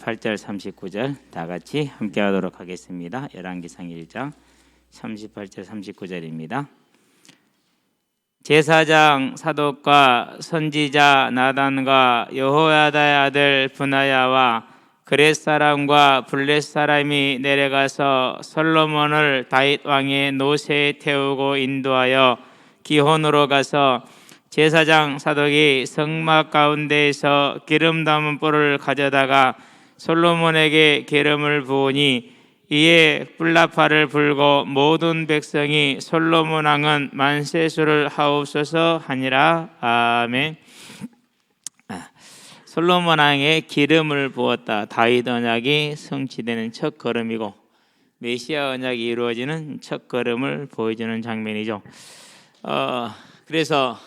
38절 39절 다 같이 함께 하도록 하겠습니다. 열왕기상 1장 38절 39절입니다. 제사장 사독과 선지자 나단과 여호야다의 아들 브나야와 그렛 사람과 블렛 사람이 내려가서 솔로몬을 다윗 왕의 노새에 태우고 인도하여 기혼으로 가서 제사장 사독이 성막 가운데에서 기름 담은 뿔을 가져다가 솔로몬에게 기름을 부으니 이에 뿔나팔을 불고 모든 백성이 솔로몬 왕은 만세수를 하옵소서 하니라. 아멘. 솔로몬 왕의 기름을 부었다. 다윗 언약이 성취되는 첫 걸음이고 메시아 언약이 이루어지는 첫 걸음을 보여주는 장면이죠. 그래서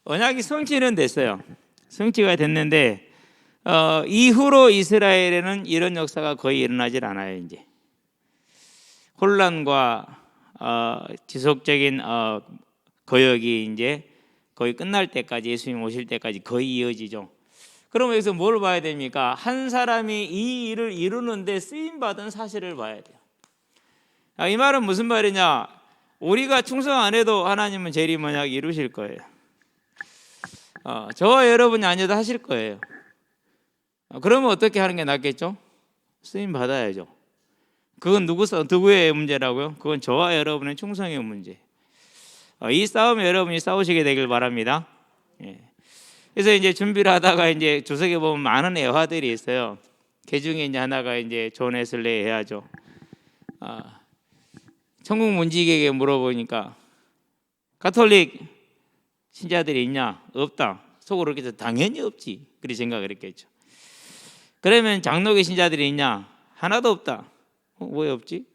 언약이 성취는 됐어요. 성취가 됐는데 이후로 이스라엘에는 이런 역사가 거의 일어나질 않아요. 이제 혼란과 지속적인 거역이 이제 거의 끝날 때까지, 예수님 오실 때까지 거의 이어지죠. 그럼 여기서 뭘 봐야 됩니까? 한 사람이 이 일을 이루는데 쓰임받은 사실을 봐야 돼요. 이 말은 무슨 말이냐? 우리가 충성 안 해도 하나님은 재림 언약 이루실 거예요. 저와 여러분이 아니어도 하실 거예요. 그러면 어떻게 하는 게 낫겠죠? 쓰임 받아야죠. 그건 누구의 문제라고요? 그건 저와 여러분의 충성의 문제. 이 싸움에 여러분이 싸우시게 되길 바랍니다. 그래서 이제 준비를 하다가 이제 주석에 보면 많은 애화들이 있어요. 그 중에 이제 하나가 이제 존 웨슬리 해야죠. 천국 문지기에게 물어보니까 가톨릭 신자들이 있냐? 없다. 속으로 그렇게 해서 당연히 없지. 그렇게 생각을 했겠죠. 그러면 장로교 신자들이 있냐? 하나도 없다. 왜 없지?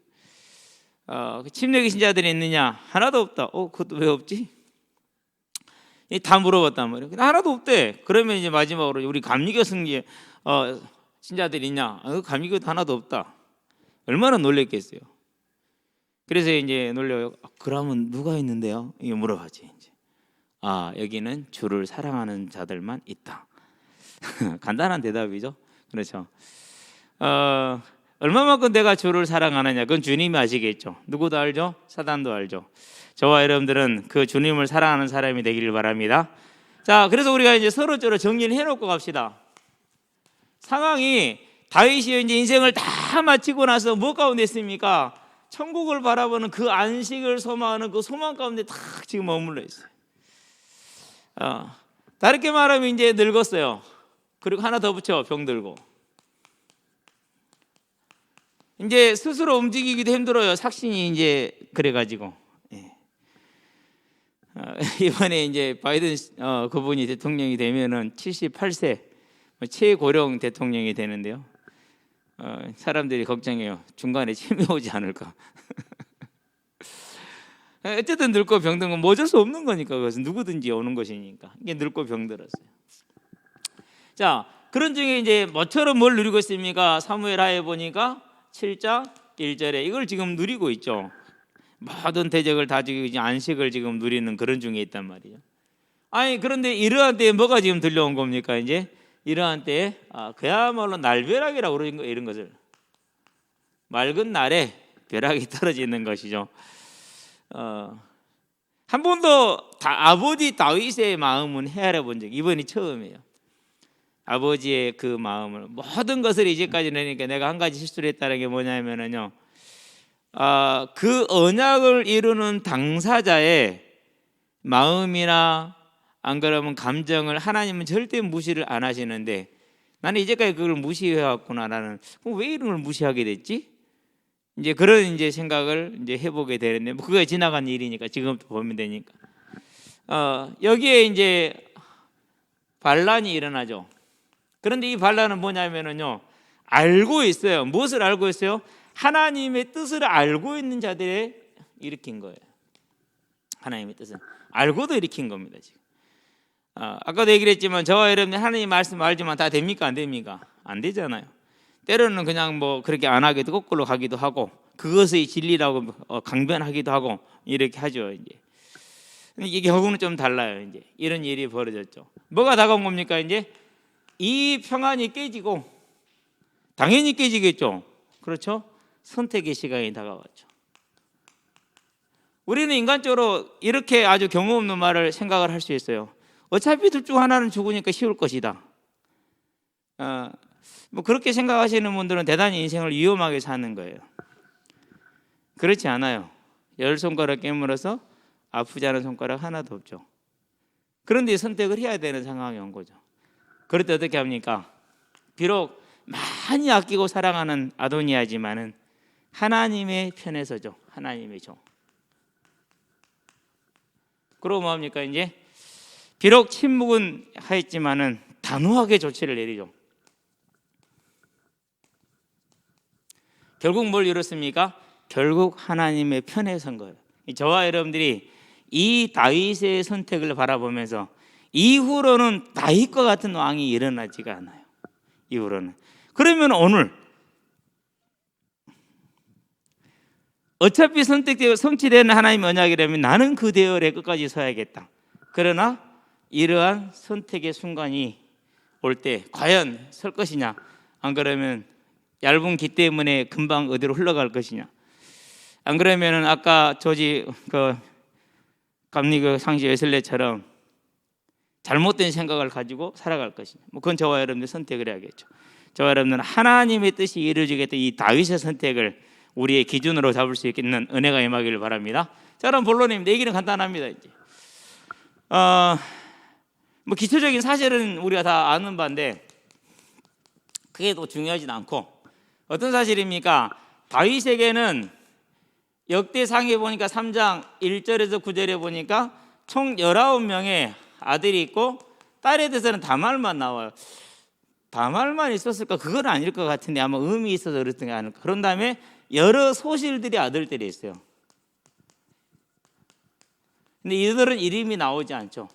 침례교 신자들이 있느냐? 하나도 없다. 그것도 왜 없지? 다 물어봤단 말이에요. 하나도 없대. 그러면 이제 마지막으로 우리 감리교 신자들이 있냐? 감리교도 하나도 없다. 얼마나 놀랬겠어요. 그래서 이제 놀려요. 그러면 누가 있는데요? 이거 물어봐지. 이제. 여기는 주를 사랑하는 자들만 있다. 간단한 대답이죠. 그렇죠. 얼마만큼 내가 주를 사랑하느냐, 그건 주님이 아시겠죠. 누구도 알죠? 사단도 알죠. 저와 여러분들은 그 주님을 사랑하는 사람이 되기를 바랍니다. 자, 그래서 우리가 이제 서로서로 정리를 해놓고 갑시다. 상황이 다윗이 이제 인생을 다 마치고 나서 뭐 가운데 있습니까? 천국을 바라보는 그 안식을 소망하는 그 소망 가운데 딱 지금 머물러 있어요. 다르게 말하면 이제 늙었어요. 그리고 하나 더 붙여, 병들고. 이제 스스로 움직이기도 힘들어요. 삭신이 이제 그래가지고. 이번에 이제 바이든 그분이 대통령이 되면은 78세 최고령 대통령이 되는데요. 사람들이 걱정해요. 중간에 치매 오지 않을까. 어쨌든 늙고 병든 건 뭐 어쩔 수 없는 거니까. 그것은 누구든지 오는 것이니까. 이게 늙고 병들었어요. 자, 그런 중에 이제 뭐처럼 뭘 누리고 있습니까? 사무엘 하에 보니까 7장 1절에 이걸 지금 누리고 있죠. 모든 대적을 다지고 이제 안식을 지금 누리는 그런 중에 있단 말이죠. 그런데 이러한 때에 뭐가 지금 들려온 겁니까? 이제 이러한 때에 그야말로 날벼락이라고 그러는 거예요. 이런 것을 맑은 날에 벼락이 떨어지는 것이죠. 한 번도 아버지 다윗의 마음은 헤아려 본 적이 이번이 처음이에요. 아버지의 그 마음을 모든 것을 이제까지 내니까 내가 한 가지 실수를 했다는 게 뭐냐면은요, 그 언약을 이루는 당사자의 마음이나 안 그러면 감정을 하나님은 절대 무시를 안 하시는데 나는 이제까지 그걸 무시해왔구나. 나는 왜 이런 걸 무시하게 됐지? 이제 그런 이제 생각을 이제 해보게 되는데 그게 지나간 일이니까 지금부터 보면 되니까 여기에 이제 반란이 일어나죠. 그런데 이 반란은 뭐냐면은요, 알고 있어요. 무엇을 알고 있어요? 하나님의 뜻을 알고 있는 자들이 일으킨 거예요. 하나님의 뜻을 알고도 일으킨 겁니다. 지금 아까도 얘기를 했지만 저와 여러분이 하나님 말씀 알지만 다 됩니까? 안 됩니까? 안 되잖아요. 때로는 그냥 뭐 그렇게 안 하기도 거꾸로 가기도 하고 그것의 진리라고 강변하기도 하고 이렇게 하죠. 이제 근데 이게 결국은 좀 달라요. 이제 이런 일이 벌어졌죠. 뭐가 다가온 겁니까? 이제 이 평안이 깨지고, 당연히 깨지겠죠. 그렇죠? 선택의 시간이 다가왔죠. 우리는 인간적으로 이렇게 아주 경우 없는 말을 생각을 할 수 있어요. 어차피 둘 중 하나는 죽으니까 쉬울 것이다. 뭐 그렇게 생각하시는 분들은 대단히 인생을 위험하게 사는 거예요. 그렇지 않아요. 10손가락 깨물어서 아프지 않은 손가락 하나도 없죠. 그런데 선택을 해야 되는 상황이 온 거죠. 그럴 때 어떻게 합니까? 비록 많이 아끼고 사랑하는 아도니아지만은 하나님의 편에 서죠. 하나님의 종. 그러고 뭐합니까? 이제 비록 침묵은 하였지만은 단호하게 조치를 내리죠. 결국 뭘 이뤘습니까? 결국 하나님의 편에 선 거예요. 저와 여러분들이 이 다윗의 선택을 바라보면서 이후로는 다윗과 같은 왕이 일어나지가 않아요. 이후로는. 그러면 오늘 어차피 선택되어 성취되는 하나님의 언약이라면 나는 그 대열에 끝까지 서야겠다. 그러나 이러한 선택의 순간이 올 때 과연 설 것이냐, 안 그러면 얇은 기 때문에 금방 어디로 흘러갈 것이냐, 안 그러면은 아까 조지 감리 상시 웨슬레처럼 잘못된 생각을 가지고 살아갈 것이냐. 뭐 그건 저와 여러분들 선택을 해야겠죠. 저와 여러분들은 하나님의 뜻이 이루어지겠다 이 다윗의 선택을 우리의 기준으로 잡을 수 있는 은혜가 임하기를 바랍니다. 자, 그럼 본론입니다. 얘기는 간단합니다. 이제 뭐 기초적인 사실은 우리가 다 아는 바인데 그게 또 중요하진 않고, 어떤 사실입니까? 다윗에게는 역대상에 보니까 3장 1절에서 9절에 보니까 총 19명의 아들이 있고 딸에 대해서는 다말만 나와요. 다말만 있었을까? 그건 아닐 것 같은데 아마 의미 있어서 그랬던 게 아닐까. 그런 다음에 여러 소실들이 아들들이 있어요. 근데 이들은 이름이 나오지 않죠.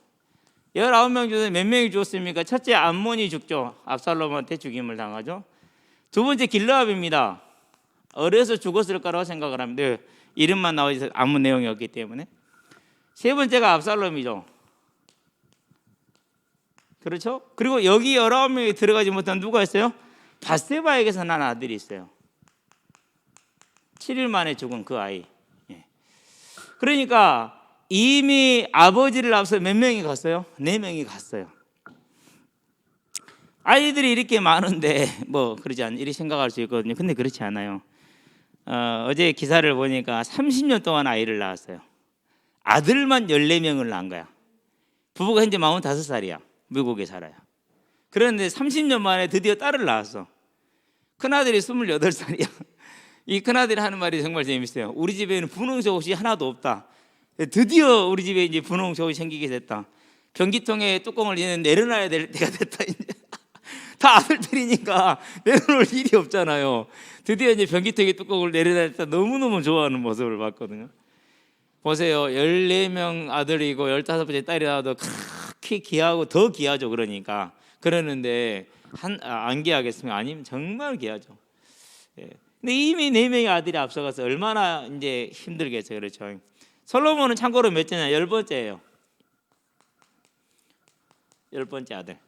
19명 중에 몇 명이 죽었습니까? 첫째 암몬이 죽죠. 압살롬한테 죽임을 당하죠. 두 번째 길르압입니다. 어려서 죽었을 거라고 생각을 합니다. 이름만 나오지 아무 내용이 없기 때문에. 세 번째가 압살롬이죠. 그렇죠? 그리고 여기 19명이 들어가지 못한 누가 있어요? 밧세바에게서 난 아들이 있어요. 7일 만에 죽은 그 아이. 그러니까 이미 아버지를 앞서 몇 명이 갔어요? 4명이 갔어요. 아이들이 이렇게 많은데 뭐 그러지 않 이렇게 생각할 수 있거든요. 근데 그렇지 않아요. 어제 기사를 보니까 30년 동안 아이를 낳았어요. 아들만 14명을 낳은 거야. 부부가 현재 45살이야. 미국에 살아요. 그런데 30년 만에 드디어 딸을 낳았어. 큰아들이 28살이야. 이 큰아들이 하는 말이 정말 재밌어요. 우리 집에는 분홍색옷이 하나도 없다. 드디어 우리 집에 이제 분홍색옷이 생기게 됐다. 변기통에 뚜껑을 이제 내려놔야 될 때가 됐다. 이제 다 아들들이니까 내려놓을 일이 없잖아요. 드디어 이제 변기통에 뚜껑을 내려놔야 돼. 너무너무 좋아하는 모습을 봤거든요. 보세요. 14명 아들이고 15번째 딸이 나와도 그렇게 귀하고 더 귀하죠. 그러니까 그러는데 안 귀하겠습니까? 아니면 정말 귀하죠. 예. 근데 이미 4명의 아들이 앞서가서 얼마나 이제 힘들겠어요. 그렇죠. 솔로몬은 참고로 몇째냐? 10번째예요. 10번째 아들.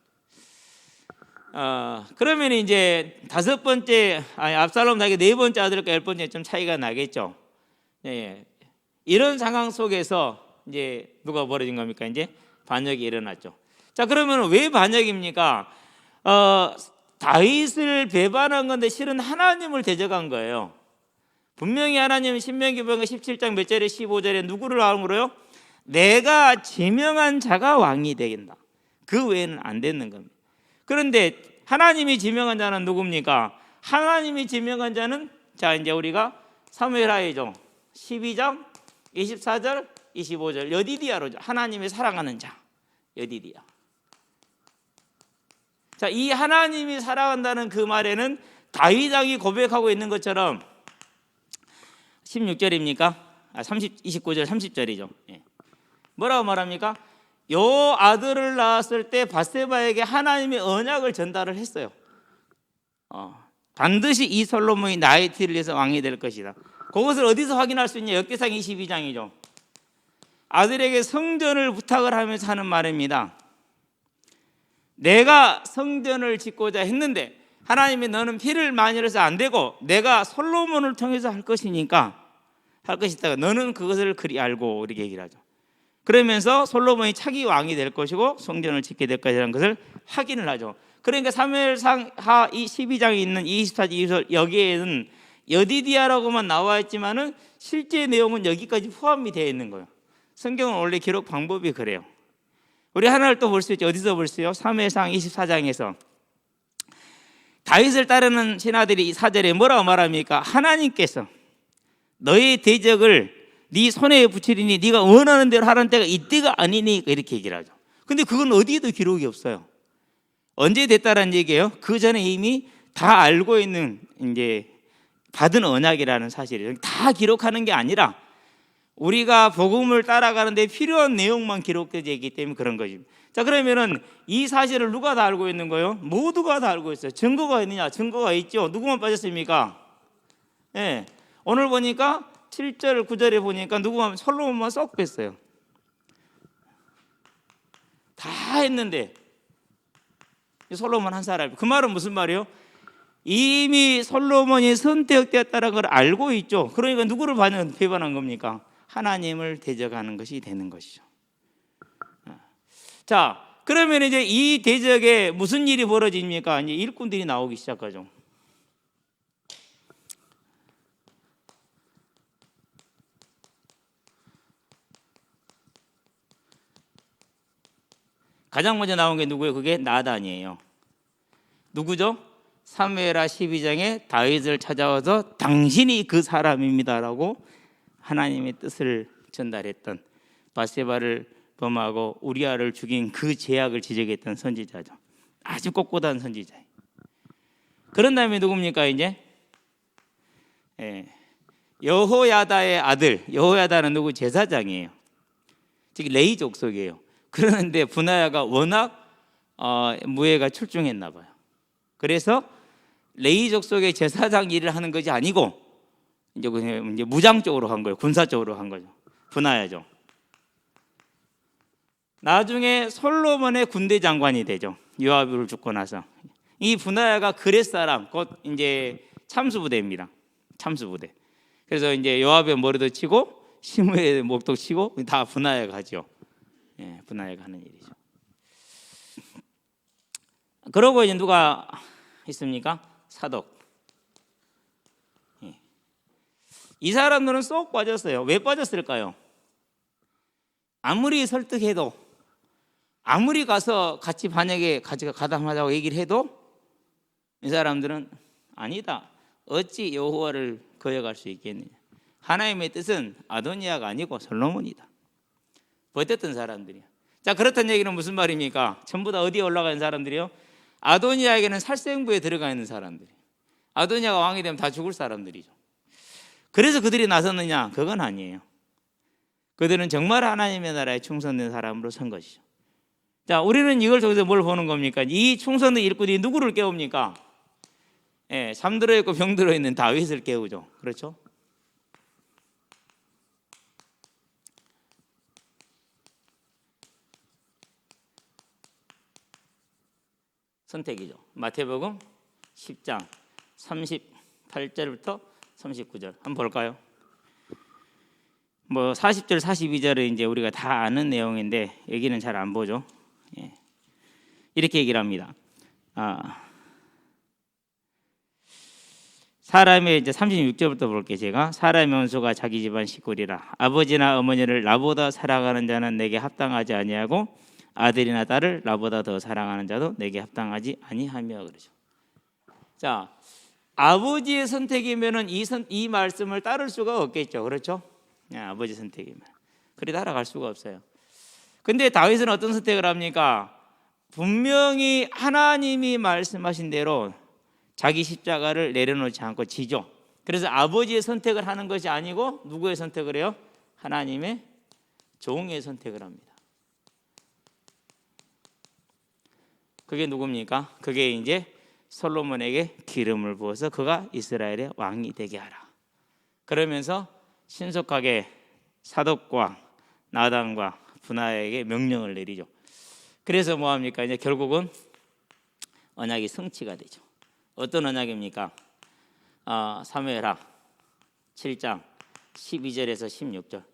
그러면 이제 5번째, 압살롬 나에게 4번째 아들과 10번째 좀 차이가 나겠죠. 예. 이런 상황 속에서 이제 누가 벌어진 겁니까? 이제 반역이 일어났죠. 자, 그러면 왜 반역입니까? 다윗을 배반한 건데 실은 하나님을 대적한 거예요. 분명히 하나님은 신명기 보니까 17장 몇 절에 15절에 누구를 나오므로요? 내가 지명한 자가 왕이 되겠다. 그 외에는 안 되는 겁니다. 그런데 하나님이 지명한 자는 누굽니까? 하나님이 지명한 자는 자 이제 우리가 사무엘하이죠. 12장 24절 25절 여디디아로죠. 하나님이 사랑하는 자 여디디아. 자, 이 하나님이 사랑한다는 그 말에는 다윗 왕이 고백하고 있는 것처럼 16절입니까? 29절 30절이죠. 예. 뭐라고 말합니까? 요 아들을 낳았을 때 밧세바에게 하나님의 언약을 전달을 했어요. 반드시 이 솔로몬이 나의 뒤를 위해서 왕이 될 것이다. 그것을 어디서 확인할 수 있냐? 역대상 22장이죠. 아들에게 성전을 부탁을 하면서 하는 말입니다. 내가 성전을 짓고자 했는데 하나님이 너는 피를 많이 흘려서 안 되고 내가 솔로몬을 통해서 할 것이니까 할 것이다가 너는 그것을 그리 알고 이렇게 얘기를 하죠. 그러면서 솔로몬이 차기 왕이 될 것이고 성전을 짓게 될 것이라는 것을 확인을 하죠. 그러니까 사무엘상 하 12장에 있는 24절 20절 여기에는 여디디아라고만 나와 있지만은 실제 내용은 여기까지 포함이 되어 있는 거예요. 성경은 원래 기록 방법이 그래요. 우리 하나를 또 볼 수 있죠. 어디서 볼 수 있어요? 사무엘상 24장에서 다윗을 따르는 신하들이 4절에 뭐라고 말합니까? 하나님께서 너의 대적을 네 손에 붙이리니 네가 원하는 대로 하라는 때가 이때가 아니니 이렇게 얘기를 하죠. 근데 그건 어디에도 기록이 없어요. 언제 됐다라는 얘기예요? 그 전에 이미 다 알고 있는 이제 받은 언약이라는 사실이에요. 다 기록하는 게 아니라 우리가 복음을 따라가는데 필요한 내용만 기록되어 있기 때문에 그런 거죠. 자, 그러면은 이 사실을 누가 다 알고 있는 거예요? 모두가 다 알고 있어요. 증거가 있느냐? 증거가 있죠. 누구만 빠졌습니까? 예. 오늘 보니까 7절 9절에 보니까 누구만 솔로몬만 쏙 뺐어요. 다 했는데 솔로몬 한 사람. 그 말은 무슨 말이에요? 이미 솔로몬이 선택되었다는 걸 알고 있죠. 그러니까 누구를 배반한 겁니까? 하나님을 대적하는 것이 되는 것이죠. 자, 그러면 이제 이 대적에 무슨 일이 벌어집니까? 이제 일꾼들이 나오기 시작하죠. 가장 먼저 나온 게 누구예요? 그게 나단이에요. 누구죠? 사무엘하 12장에 다윗을 찾아와서 당신이 그 사람입니다라고 하나님의 뜻을 전달했던 바세바를 범하고 우리아를 죽인 그 죄악을 지적했던 선지자죠. 아주 꼿꼿한 선지자예요. 그런 다음에 누굽니까 이제? 여호야다의 아들, 여호야다는 누구? 제사장이에요. 즉 레위 족속이에요. 그러는데 분하야가 워낙 무예가 출중했나 봐요. 그래서 레위 족속의 제사장 일을 하는 것이 아니고 이제 무장 쪽으로 간 거예요. 군사 쪽으로 간 거죠. 분하야죠. 나중에 솔로몬의 군대 장관이 되죠. 요압을 죽고 나서 이 분하야가 그렛 사람, 곧 이제 참수부대입니다. 참수부대. 그래서 이제 요압의 머리도 치고 시므의 목도 치고 다 분하야가 하죠. 예, 분하야가 하는 일이죠. 그러고 이제 누가 있습니까? 사독. 예. 이 사람들은 쏙 빠졌어요. 왜 빠졌을까요? 아무리 설득해도, 아무리 가서 같이 반역에 같이 가담하자고 얘기를 해도 이 사람들은 아니다. 어찌 여호와를 거역할 수 있겠느냐. 하나님의 뜻은 아도니아가 아니고 솔로몬이다. 버텼던 사람들이야. 자, 그렇다는 얘기는 무슨 말입니까? 전부 다 어디에 올라가 있는 사람들이요? 아도니아에게는 살생부에 들어가 있는 사람들이에요. 아도니아가 왕이 되면 다 죽을 사람들이죠. 그래서 그들이 나섰느냐? 그건 아니에요. 그들은 정말 하나님의 나라에 충성된 사람으로 선 것이죠. 자, 우리는 이걸 통해서 뭘 보는 겁니까? 이 충성된 일꾼이 누구를 깨웁니까? 예, 잠들어 있고 병들어 있는 다윗을 깨우죠. 그렇죠? 선택이죠. 마태복음 10장 38절부터 39절 한번 볼까요? 뭐 40절 42절은 이제 우리가 다 아는 내용인데 여기는 잘 안 보죠. 예. 이렇게 얘기를 합니다. 사람의 이제 36절부터 볼게요. 제가 사람의 원수가 자기 집안 식구리라. 아버지나 어머니를 나보다 사랑하는 자는 내게 합당하지 아니하고 아들이나 딸을 나보다 더 사랑하는 자도 내게 합당하지 아니하며 그러죠. 자, 아버지의 선택이면은 이 말씀을 따를 수가 없겠죠. 그렇죠? 아버지 선택이면 그리 따라갈 수가 없어요. 근데 다윗은 어떤 선택을 합니까? 분명히 하나님이 말씀하신 대로 자기 십자가를 내려놓지 않고 지죠. 그래서 아버지의 선택을 하는 것이 아니고 누구의 선택을 해요? 하나님의 종의 선택을 합니다. 그게 누굽니까? 그게 이제 솔로몬에게 기름을 부어서 그가 이스라엘의 왕이 되게 하라. 그러면서 신속하게 사독과 나단과 분하에게 명령을 내리죠. 그래서 뭐 합니까? 이제 결국은 언약이 성취가 되죠. 어떤 언약입니까? 사무엘하 7장 12절에서 16절.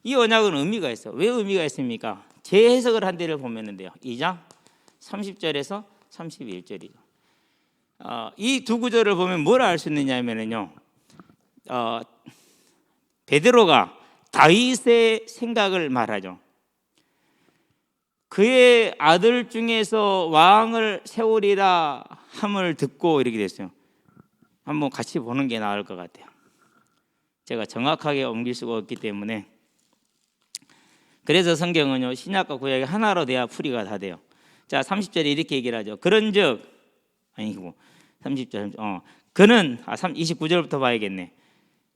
이 언약은 의미가 있어. 왜 의미가 있습니까? 재해석을 한 데를 보면은데요. 2장 30절에서 31절이죠. 이 두 구절을 보면 뭘 알 수 있느냐면요. 베드로가 다윗의 생각을 말하죠. 그의 아들 중에서 왕을 세우리라 함을 듣고 이렇게 됐어요. 한번 같이 보는 게 나을 것 같아요. 제가 정확하게 옮길 수가 없기 때문에. 그래서 성경은요, 신약과 구약이 하나로 돼야 풀이가 다 돼요. 자, 30절에 이렇게 얘기를 하죠. 그런즉, 아니고 30절, 그는 29절부터 봐야겠네.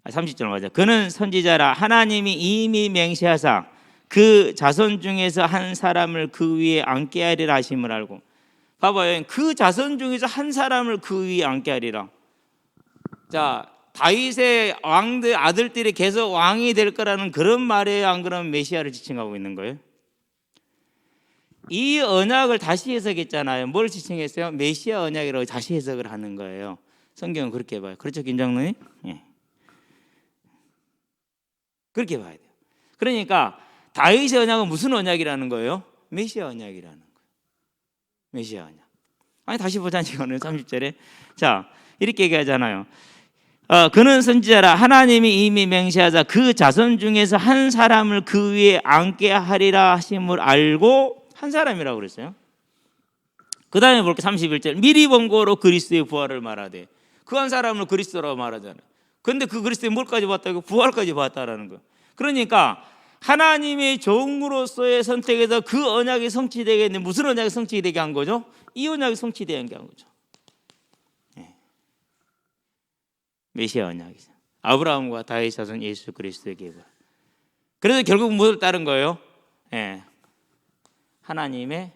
30절 맞아. 그는 선지자라 하나님이 이미 맹세하사 그 자손 중에서 한 사람을 그 위에 앉게 하리라 하심을 알고. 봐봐요. 그 자손 중에서 한 사람을 그 위에 앉게 하리라. 자, 다윗의 왕들 아들들이 계속 왕이 될 거라는 그런 말이에요? 안 그러면 메시아를 지칭하고 있는 거예요? 이 언약을 다시 해석했잖아요. 뭘 지칭했어요? 메시아 언약이라고 다시 해석을 하는 거예요. 성경은 그렇게 봐요. 그렇죠, 김장로님? 예. 그렇게 봐야 돼요. 그러니까 다윗의 언약은 무슨 언약이라는 거예요? 메시아 언약이라는 거예요. 메시아 언약. 아니 다시 보자니까 30절에 자 이렇게 얘기하잖아요. 그는 선지자라 하나님이 이미 맹세하자 그 자손 중에서 한 사람을 그 위에 앉게 하리라 하심을 알고. 한 사람이라고 그랬어요. 그 다음에 볼게요. 31절 미리 본고로 그리스도의 부활을 말하되. 그 한 사람을 그리스도라고 말하잖아요. 그런데 그 그리스도의 뭘까지 봤다고? 부활까지 봤다라는 거예요. 그러니까 하나님의 종으로서의 선택에서 그 언약이 성취되게 했는데 무슨 언약이 성취되게 한 거죠? 이 언약이 성취되게 한 거죠. 네. 메시아 언약이죠. 아브라함과 다윗 자손 예수 그리스도의 계보. 그래서 결국 무엇을 따른 거예요? 네. 하나님을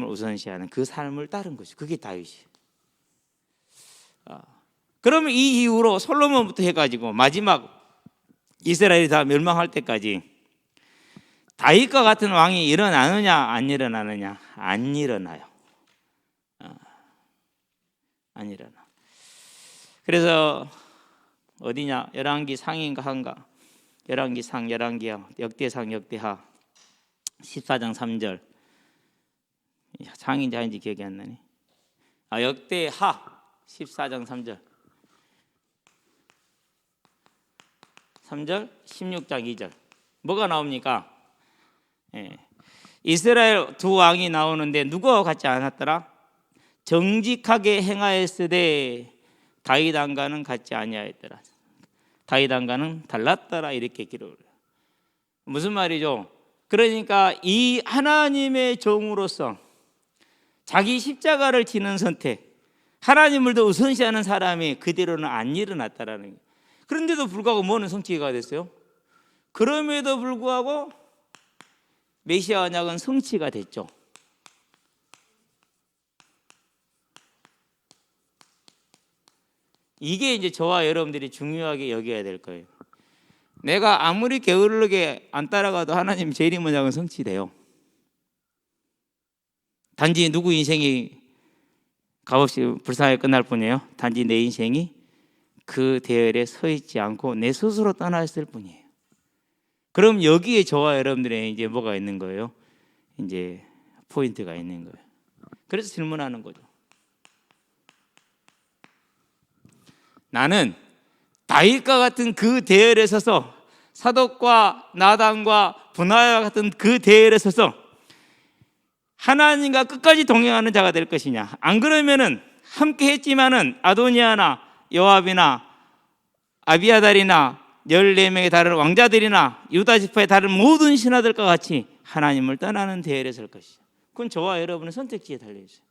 우선시하는 그 삶을 따른 거죠. 그게 다윗이에요. 그러면 이 이후로 솔로몬부터 해가지고 마지막 이스라엘이 다 멸망할 때까지 다윗과 같은 왕이 일어나느냐 안 일어나느냐? 안 일어나요. 안 일어나. 그래서 어디냐? 열왕기 상인가 한가? 열왕기 상, 열왕기하, 역대상, 역대하 14장 3절. 상인지 아닌지 기억이 안 나네. 역대하 14장 3절. 3절, 16장 2절. 뭐가 나옵니까? 이스라엘 두 왕이 나오는데 누구와 같지 않았더라? 정직하게 행하였으되 다윗 왕과는 같지 아니하였더라. 다윗 왕과는 달랐더라. 이렇게 기록을. 무슨 말이죠? 그러니까 이 하나님의 종으로서 자기 십자가를 지는 선택, 하나님을 더 우선시하는 사람이 그대로는 안 일어났다라는 거예요. 그런데도 불구하고 뭐는 성취가 됐어요? 그럼에도 불구하고 메시아 언약은 성취가 됐죠. 이게 이제 저와 여러분들이 중요하게 여겨야 될 거예요. 내가 아무리 게으르게 안 따라가도 하나님 재림 언약은 성취돼요. 단지 누구 인생이 값없이 불쌍하게 끝날 뿐이에요. 단지 내 인생이 그 대열에 서 있지 않고 내 스스로 떠났을 뿐이에요. 그럼 여기에 저와 여러분들의 이제 뭐가 있는 거예요? 이제 포인트가 있는 거예요. 그래서 질문하는 거죠. 나는 다윗과 같은 그 대열에 서서 사독과 나단과 분하와 같은 그 대열에 서서 하나님과 끝까지 동행하는 자가 될 것이냐? 안 그러면은 함께 했지만은 아도니아나 요압이나 아비아달이나 14명의 다른 왕자들이나 유다 지파의 다른 모든 신하들과 같이 하나님을 떠나는 대열에 설 것이죠. 그건 저와 여러분의 선택지에 달려있어요.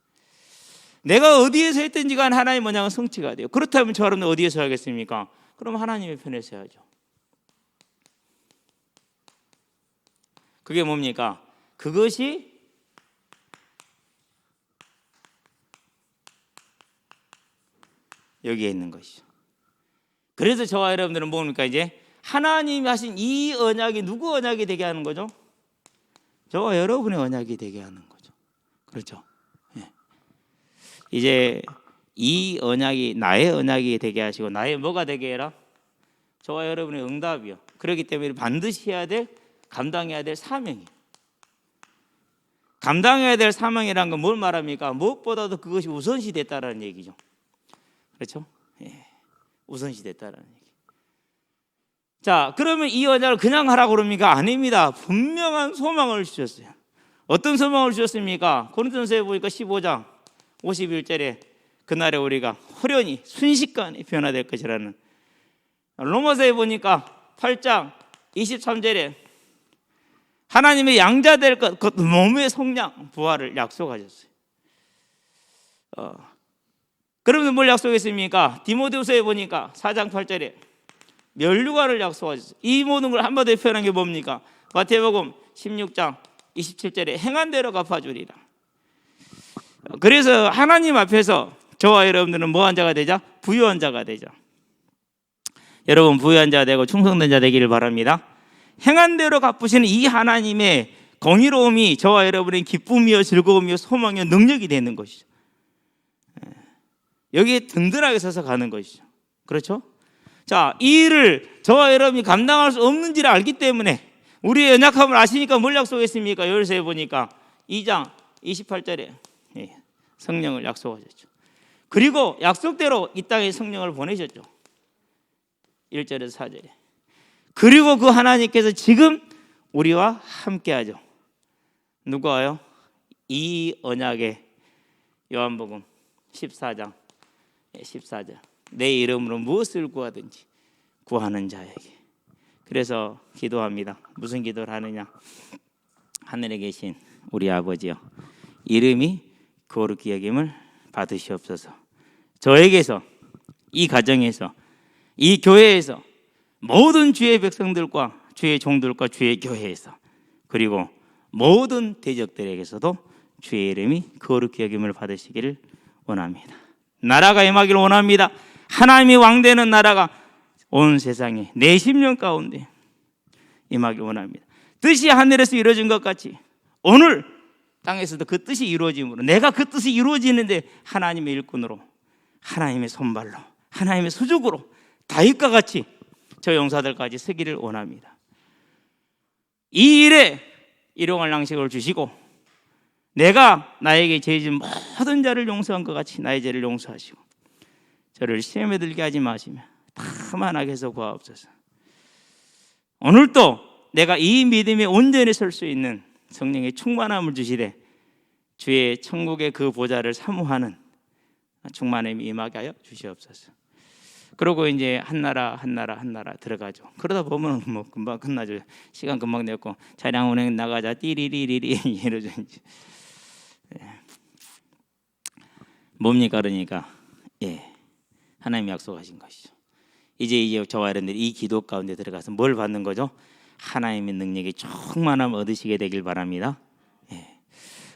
내가 어디에서 했든지 간 하나님 언약은 성취가 돼요. 그렇다면 저 여러분은 어디에서 하겠습니까? 그럼 하나님의 편에 서야죠. 그게 뭡니까? 그것이 여기에 있는 것이죠. 그래서 저와 여러분들은 뭡니까? 이제 하나님이 하신 이 언약이 누구 언약이 되게 하는 거죠? 저와 여러분의 언약이 되게 하는 거죠. 그렇죠? 예. 이제 이 언약이 나의 언약이 되게 하시고 나의 뭐가 되게 해라? 저와 여러분의 응답이요. 그렇기 때문에 반드시 해야 될, 감당해야 될 사명이. 감당해야 될 사명이라는 건 뭘 말합니까? 무엇보다도 그것이 우선시 됐다라는 얘기죠. 그렇죠? 예. 우선시 됐다라는 얘기. 자, 그러면 이 언약을 그냥 하라고 그럽니까? 아닙니다. 분명한 소망을 주셨어요. 어떤 소망을 주셨습니까? 고린도전서에 보니까 15장 51절에 그날에 우리가 호련히 순식간에 변화될 것이라는, 로마서에 보니까 8장 23절에 하나님의 양자 될 것, 그 몸의 성량 부활을 약속하셨어요. 그러면 뭘 약속했습니까? 디모데후서에 보니까 4장 8절에 멸류관을 약속하셨어요. 이 모든 걸 한마디로 표현한 게 뭡니까? 마태복음 16장 27절에 행한 대로 갚아주리라. 그래서 하나님 앞에서 저와 여러분들은 뭐한 자가 되자? 부유한 자가 되자. 여러분 부유한 자 되고 충성된 자 되기를 바랍니다. 행한 대로 갚으시는 이 하나님의 공의로움이 저와 여러분의 기쁨이요 즐거움이요 소망이요 능력이 되는 것이죠. 여기에 든든하게 서서 가는 것이죠. 그렇죠? 자, 이 일을 저와 여러분이 감당할 수 없는지를 알기 때문에 우리의 연약함을 아시니까 뭘 약속했습니까? 요새에 보니까 2장 28절에 성령을 약속하셨죠. 그리고 약속대로 이 땅에 성령을 보내셨죠. 1절에서 4절에. 그리고 그 하나님께서 지금 우리와 함께하죠. 누구와요? 이 언약의 요한복음 14장 14절. 내 이름으로 무엇을 구하든지 구하는 자에게. 그래서 기도합니다. 무슨 기도를 하느냐? 하늘에 계신 우리 아버지여, 이름이 거룩히 여김을 받으시옵소서. 저에게서, 이 가정에서, 이 교회에서, 모든 주의 백성들과 주의 종들과 주의 교회에서, 그리고 모든 대적들에게서도 주의 이름이 거룩히 여김을 받으시기를 원합니다. 나라가 임하기를 원합니다. 하나님이 왕되는 나라가 온 세상에 내 심령 가운데 임하기를 원합니다. 뜻이 하늘에서 이루어진 것 같이 오늘 땅에서도 그 뜻이 이루어짐으로, 내가 그 뜻이 이루어지는데 하나님의 일꾼으로, 하나님의 손발로, 하나님의 수족으로 다윗과 같이 저 용사들까지 서기를 원합니다. 이 일에 일용할 양식을 주시고 내가 나에게 죄 지은 모든 자를 용서한 것 같이 나의 죄를 용서하시고 저를 시험에 들게 하지 마시며 다만하게 해서 구하옵소서. 오늘도 내가 이 믿음에 온전히 설 수 있는 성령의 충만함을 주시되 주의 천국의 그 보좌를 사모하는 충만함이 임하게 하여 주시옵소서. 그러고 이제 한 나라 들어가죠. 그러다 보면 뭐 금방 끝나죠. 시간 금방 냈고 차량 운행 나가자 띠리리리리 이러죠. 이제. 뭡니까? 그러니까 하나님이 약속하신 것이죠. 이제 저와 여러분들이 이 기도 가운데 들어가서 뭘 받는 거죠? 하나님의 능력이 충만함 얻으시게 되길 바랍니다.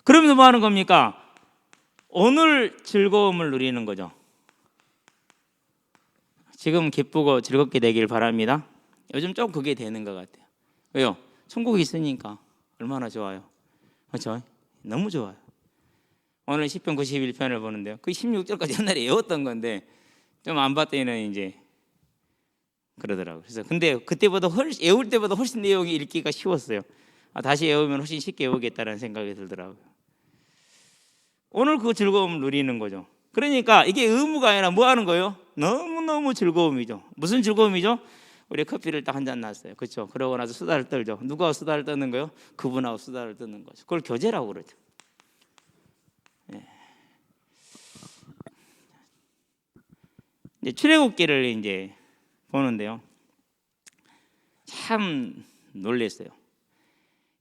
그러면서 뭐 하는 겁니까? 오늘 즐거움을 누리는 거죠. 지금 기쁘고 즐겁게 되길 바랍니다. 요즘 좀 그게 되는 것 같아요. 왜요? 천국이 있으니까 얼마나 좋아요. 그렇죠? 너무 좋아요. 오늘 시편 91편을 보는데요. 그 16절까지 옛날에 외웠던 건데 좀 안 봤더니 이제 그러더라고요. 그래서 근데 그때보다 외울 때보다 훨씬 내용이 읽기가 쉬웠어요. 다시 외우면 훨씬 쉽게 외우겠다는 생각이 들더라고요. 오늘 그 즐거움을 누리는 거죠. 그러니까 이게 의무가 아니라 뭐 하는 거예요? 너무너무 즐거움이죠. 무슨 즐거움이죠? 우리 커피를 딱 한 잔 놨어요. 그렇죠? 그러고 나서 수다를 떨죠. 누가 수다를 떠는 거예요? 그분하고 수다를 떠는 거죠. 그걸 교제라고 그러죠. 이제 출애굽기를 이제 보는데요. 참 놀랐어요.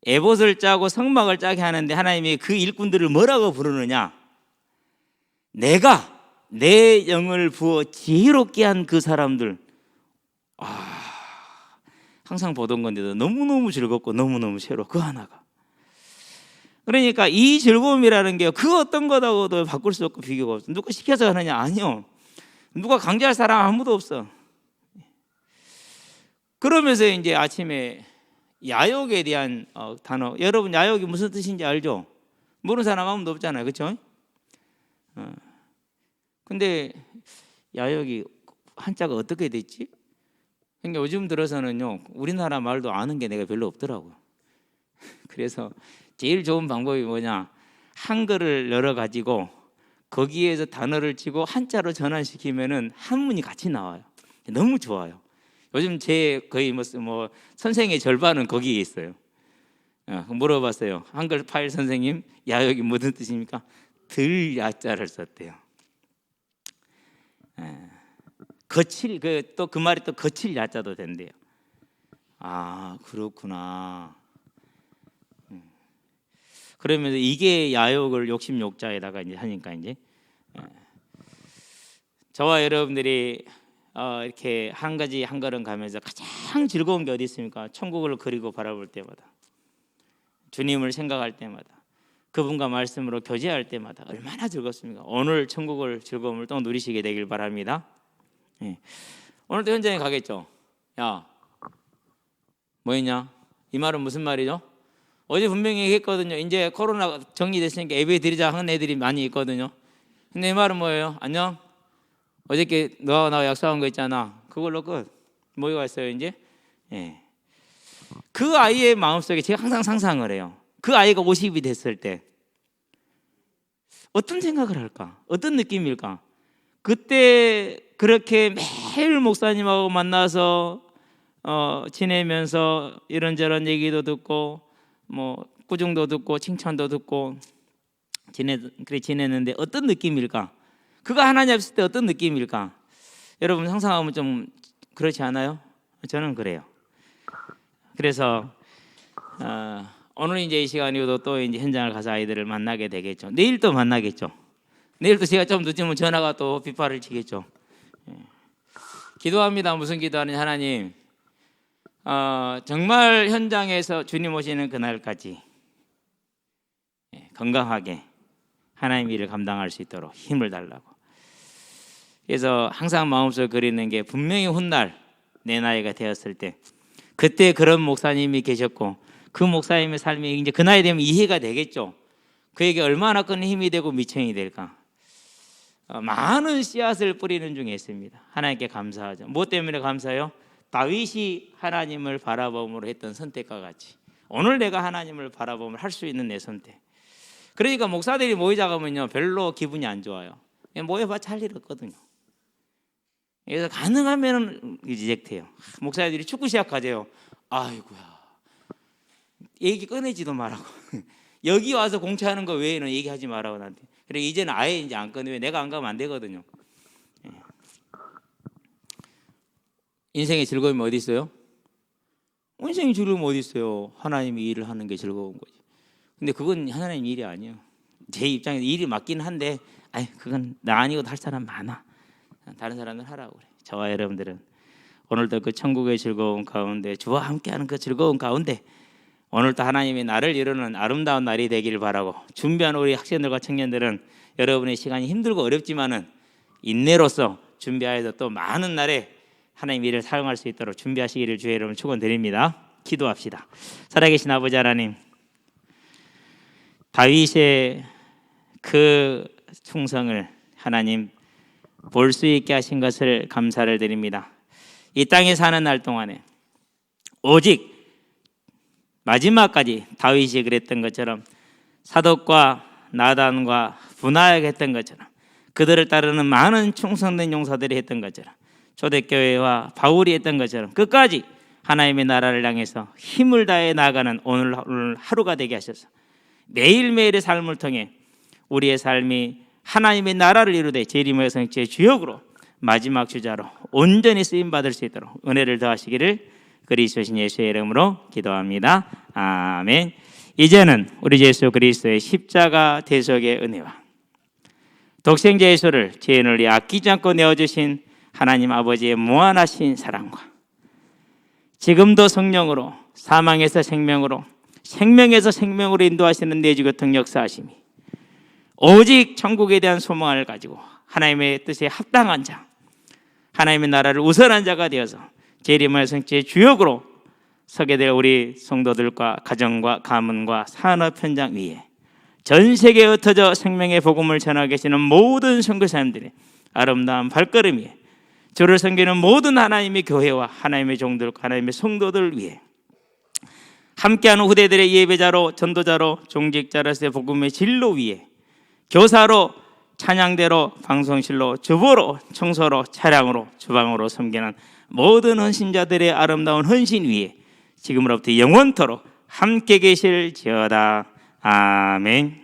에봇을 짜고 성막을 짜게 하는데 하나님이 그 일꾼들을 뭐라고 부르느냐? 내가 내 영을 부어 지혜롭게 한 그 사람들. 항상 보던 건데도 너무너무 즐겁고 너무너무 새로워. 그 하나가. 그러니까 이 즐거움이라는 게 그 어떤 거하고도 바꿀 수 없고 비교가 없어. 누가 시켜서 하느냐? 아니요. 누가 강제할 사람 아무도 없어. 그러면서 이제 아침에 야욕에 대한 단어, 여러분 야욕이 무슨 뜻인지 알죠? 모르는 사람 아무도 없잖아요, 그렇죠? 근데 야욕이 한자가 어떻게 됐지? 그러니까 요즘 들어서는요, 우리나라 말도 아는 게 내가 별로 없더라고요. 그래서 제일 좋은 방법이 뭐냐, 한글을 열어 가지고 거기에서 단어를 치고 한자로 전환시키면은 한문이 같이 나와요. 너무 좋아요. 요즘 제 거의 뭐 선생의 절반은 거기에 있어요. 물어봤어요. 한글 파일 선생님, 야욕이 무슨 뜻입니까? 들 야자를 썼대요. 거칠, 또 그 말이 또 거칠 야자도 된대요. 아, 그렇구나. 그러면서 이게 야욕을 욕심욕자에다가 이제 하니까 이제 저와 여러분들이 이렇게 한 가지 한 걸음 가면서 가장 즐거운 게 어디 있습니까? 천국을 그리고 바라볼 때마다, 주님을 생각할 때마다, 그분과 말씀으로 교제할 때마다 얼마나 즐겁습니까? 오늘 천국을 즐거움을 또 누리시게 되길 바랍니다. 오늘도 현장에 가겠죠? 야, 뭐 했냐? 이 말은 무슨 말이죠? 어제 분명히 얘기했거든요. 이제 코로나 정리됐으니까 예배 드리자 하는 애들이 많이 있거든요. 근데 이 말은 뭐예요? 안녕? 어저께 너와 나와 약속한 거 있잖아. 그걸로 끝. 뭐가 있어요 이제? 그 아이의 마음속에 제가 항상 상상을 해요. 그 아이가 50이 됐을 때 어떤 생각을 할까? 어떤 느낌일까? 그때 그렇게 매일 목사님하고 만나서 지내면서 이런저런 얘기도 듣고 뭐 꾸중도 듣고 칭찬도 듣고 그래 지냈는데 어떤 느낌일까? 그가 하나님 앞에 있을 때 어떤 느낌일까? 여러분 상상하면 좀 그렇지 않아요? 저는 그래요. 그래서 오늘 이제 이 시간이어도 또 이제 현장을 가서 아이들을 만나게 되겠죠. 내일 또 만나겠죠. 내일도 제가 좀 늦으면 전화가 또 빗발을 치겠죠. 기도합니다. 무슨 기도하느냐? 하나님, 정말 현장에서 주님 오시는 그날까지 건강하게 하나님 일을 감당할 수 있도록 힘을 달라고. 그래서 항상 마음속에 그리는 게 분명히 훗날 내 나이가 되었을 때 그때 그런 목사님이 계셨고 그 목사님의 삶이 이제 그 나이 되면 이해가 되겠죠. 그에게 얼마나 큰 힘이 되고 미천이 될까. 많은 씨앗을 뿌리는 중에 있습니다. 하나님께 감사하죠. 무엇 때문에 감사해요? 다윗이 하나님을 바라봄으로 했던 선택과 같이 오늘 내가 하나님을 바라봄을 할 수 있는 내 선택. 그러니까 목사들이 모이자 가면요 별로 기분이 안 좋아요. 모여봐야 할 일 없거든요. 그래서 가능하면 리젝트해요. 목사들이 축구 시작하재요. 아이고야, 얘기 꺼내지도 말라고. 여기 와서 공차하는 거 외에는 얘기하지 말라고 나한테. 그래 이제는 아예 이제 안 꺼내. 내가 안 가면 안 되거든요. 인생의 즐거움이 어디 있어요? 인생의 즐거움이 어디 있어요? 하나님이 일을 하는 게 즐거운 거지. 근데 그건 하나님 일이 아니에요. 제 입장에서 일이 맞긴 한데, 그건 나 아니고도 할 사람 많아. 다른 사람들 하라고 그래. 저와 여러분들은 오늘도 그 천국의 즐거움 가운데, 주와 함께하는 그 즐거움 가운데 오늘도 하나님이 나를 이루는 아름다운 날이 되기를 바라고, 준비하는 우리 학생들과 청년들은 여러분의 시간이 힘들고 어렵지만은 인내로서 준비하여서 또 많은 날에 하나님 일을 사용할 수 있도록 준비하시기를 주의 이름으로 축원드립니다. 기도합시다. 살아계신 아버지 하나님, 다윗의 그 충성을 하나님 볼 수 있게 하신 것을 감사를 드립니다. 이 땅에 사는 날 동안에 오직 마지막까지 다윗이 그랬던 것처럼 사독과 나단과 분하야가 했던 것처럼 그들을 따르는 많은 충성된 용사들이 했던 것처럼 초대교회와 바울이 했던 것처럼 끝까지 하나님의 나라를 향해서 힘을 다해 나아가는 오늘 하루가 되게 하셔서 매일매일의 삶을 통해 우리의 삶이 하나님의 나라를 이루되 재림의 성취의 주역으로 마지막 주자로 온전히 쓰임받을 수 있도록 은혜를 더하시기를 그리스도신 예수의 이름으로 기도합니다. 아멘. 이제는 우리 예수 그리스도의 십자가 대속의 은혜와 독생자 예수를 죄인을 위해 아끼지 않고 내어주신 하나님 아버지의 무한하신 사랑과 지금도 성령으로 사망에서 생명으로 생명에서 생명으로 인도하시는 내주교통 역사하심이 오직 천국에 대한 소망을 가지고 하나님의 뜻에 합당한 자, 하나님의 나라를 우선한 자가 되어서 재림할 성취의 주역으로 서게 될 우리 성도들과 가정과 가문과 산업 현장 위에 전 세계에 흩어져 생명의 복음을 전하고 계시는 모든 선교사님들의 아름다운 발걸음 위에 주를 섬기는 모든 하나님의 교회와 하나님의 종들과 하나님의 성도들 위해 함께하는 후대들의 예배자로 전도자로 종직자로서의 복음의 진로 위에 교사로 찬양대로 방송실로 주보로 청소로 차량으로 주방으로 섬기는 모든 헌신자들의 아름다운 헌신 위에 지금으로부터 영원토록 함께 계실지어다. 아멘.